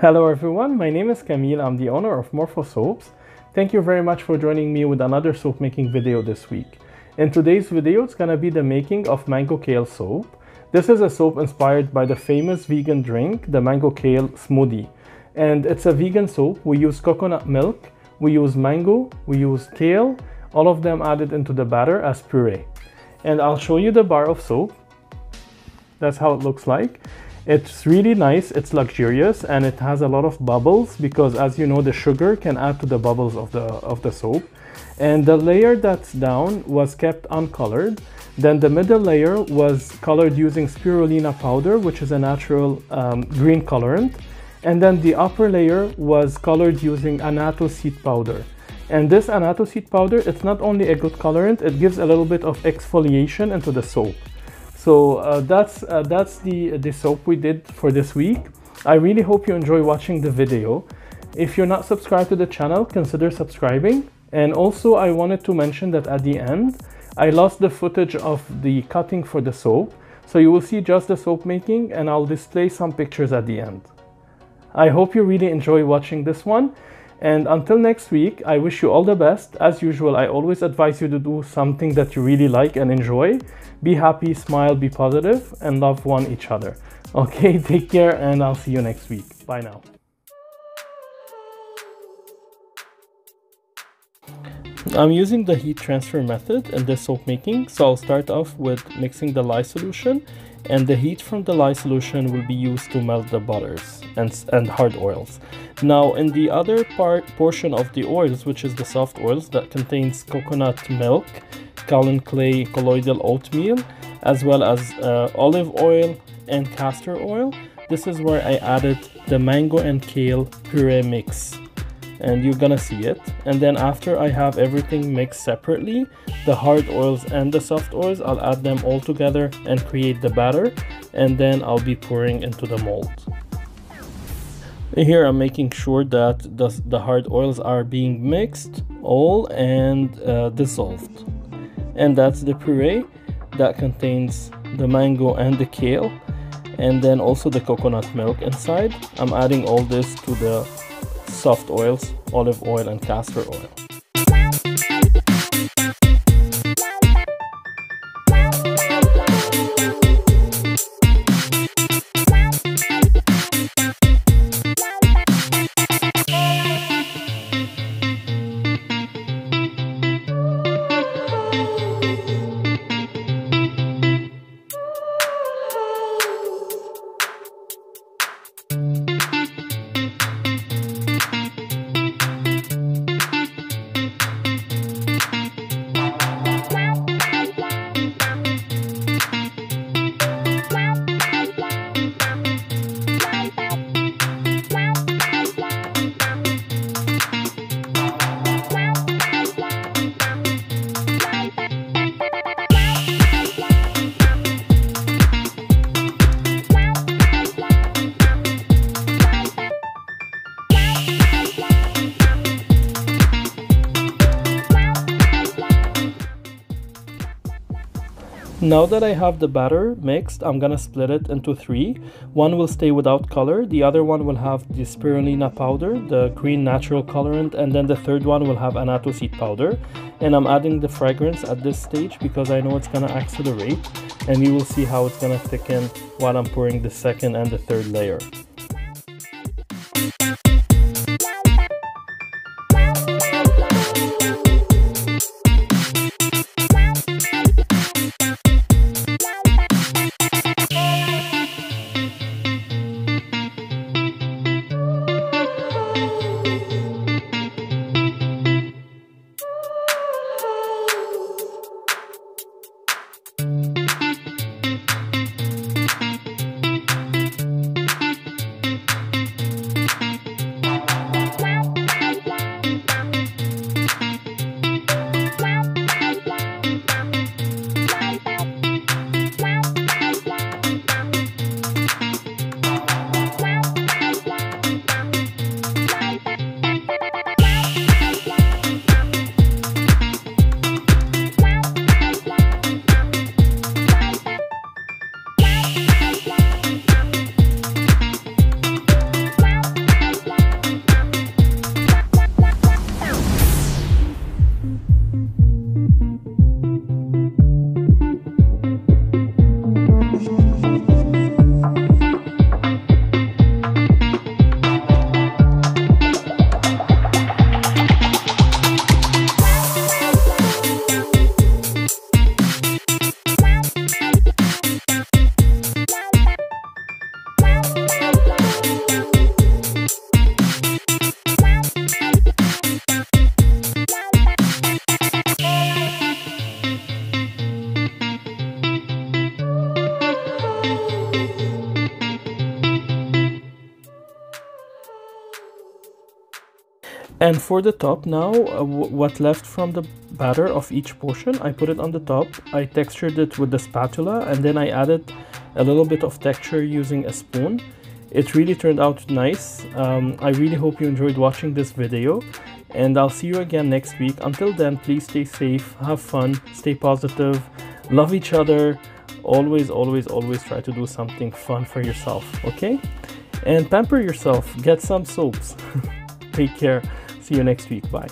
Hello everyone, my name is Camille. I'm the owner of Morfosoaps. Thank you very much for joining me with another soap making video this week. In today's video, it's gonna be the making of Mango Kale soap. This is a soap inspired by the famous vegan drink, the Mango Kale smoothie. And it's a vegan soap. We use coconut milk, we use mango, we use kale, all of them added into the batter as puree. And I'll show you the bar of soap. That's how it looks like. It's really nice, it's luxurious, and it has a lot of bubbles because, as you know, the sugar can add to the bubbles of the soap. And the layer that's down was kept uncolored. Then the middle layer was colored using spirulina powder, which is a natural green colorant. And then the upper layer was colored using annatto seed powder. And this annatto seed powder, it's not only a good colorant, it gives a little bit of exfoliation into the soap. So that's the soap we did for this week. I really hope you enjoy watching the video. If you're not subscribed to the channel, consider subscribing. And also I wanted to mention that at the end, I lost the footage of the cutting for the soap. So you will see just the soap making, and I'll display some pictures at the end. I hope you really enjoy watching this one. And until next week, I wish you all the best. As usual, I always advise you to do something that you really like and enjoy. Be happy, smile, be positive, and love each other. Okay, take care, and I'll see you next week. Bye now. I'm using the heat transfer method in this soap making, so I'll start off with mixing the lye solution, and the heat from the lye solution will be used to melt the butters and hard oils. Now in the other portion of the oils, which is the soft oils, that contains coconut milk, kaolin clay, colloidal oatmeal, as well as olive oil and castor oil, this is where I added the mango and kale puree mix. And you're gonna see it. And then after I have everything mixed separately, the hard oils and the soft oils, I'll add them all together and create the batter, and then I'll be pouring into the mold. Here I'm making sure that the hard oils are being mixed all and dissolved. And that's the puree that contains the mango and the kale, and then also the coconut milk inside. I'm adding all this to the soft oils, olive oil and castor oil. Now that I have the batter mixed, I'm gonna split it into three. One will stay without color, the other one will have the spirulina powder, the green natural colorant, and then the third one will have annatto seed powder. And I'm adding the fragrance at this stage because I know it's gonna accelerate, and you will see how it's gonna thicken while I'm pouring the second and the third layer. And for the top now, what left from the batter of each portion, I put it on the top. I textured it with the spatula, and then I added a little bit of texture using a spoon. It really turned out nice. I really hope you enjoyed watching this video, and I'll see you again next week. Until then, please stay safe, have fun, stay positive, love each other. Always, always, always try to do something fun for yourself, okay? And pamper yourself, get some soaps. Take care. See you next week. Bye.